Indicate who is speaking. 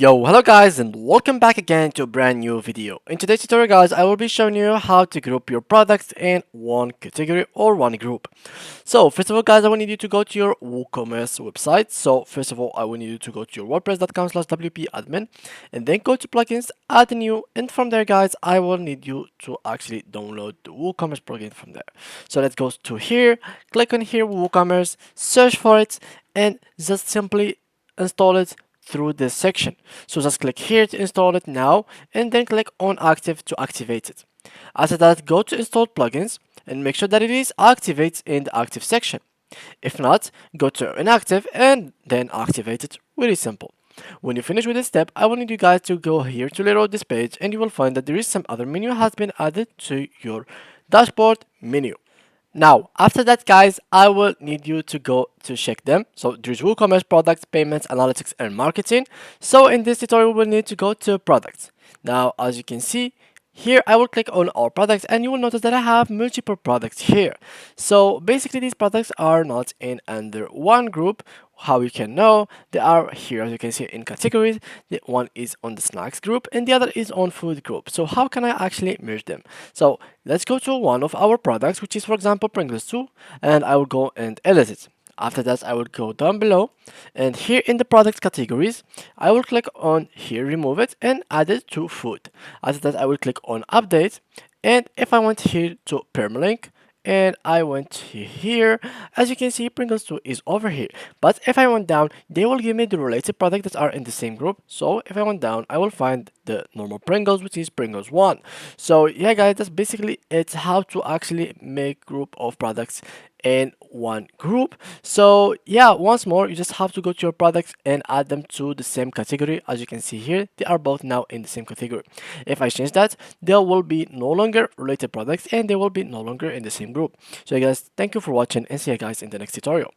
Speaker 1: Yo, hello guys and welcome back again to a brand new video. In today's tutorial guys, I will be showing you how to group your products in one category or one group. So first of all guys, I will need you to go to your WooCommerce website. So first of all, I will need you to go to your wordpress.com/wp-admin and then go to plugins, add a new, and from there guys, I will need you to actually download the WooCommerce plugin from there. So let's go to here, click on here WooCommerce, search for it, and just simply install it through this section. So just click here to install it now and then click on active to activate it. After that, go to install plugins and make sure that it is activated in the active section. If not, go to inactive and then activate it. Really simple. When you finish with this step, I will need you guys to go here to reload this page and you will find that there is some other menu has been added to your dashboard menu. Now, after that, guys, I will need you to go to check them. So there's WooCommerce products, payments, analytics, and marketing. So in this tutorial, we'll need to go to products. Now, as you can see, here I will click on all products and you will notice that I have multiple products here. So basically these products are not in under one group. How you can know, they are here as you can see in categories. The one is on the snacks group and the other is on food group. So how can I actually merge them? So let's go to one of our products, which is for example Pringles 2, and I will go and edit it. After that, I will go down below and here in the product categories, I will click on here, remove it and add it to food. After that, I will click on update. And if I went here to permalink and I went here, as you can see, Pringles 2 is over here. But if I went down, they will give me the related products that are in the same group. So if I went down, I will find the normal Pringles, which is Pringles 1. So yeah, guys, that's basically it's how to actually make group of products in one group. So yeah, once more, you just have to go to your products and add them to the same category. As you can see here, they are both now in the same category. If I change that, there will be no longer related products and they will be no longer in the same group. So guys, thank you for watching and see you guys in the next tutorial.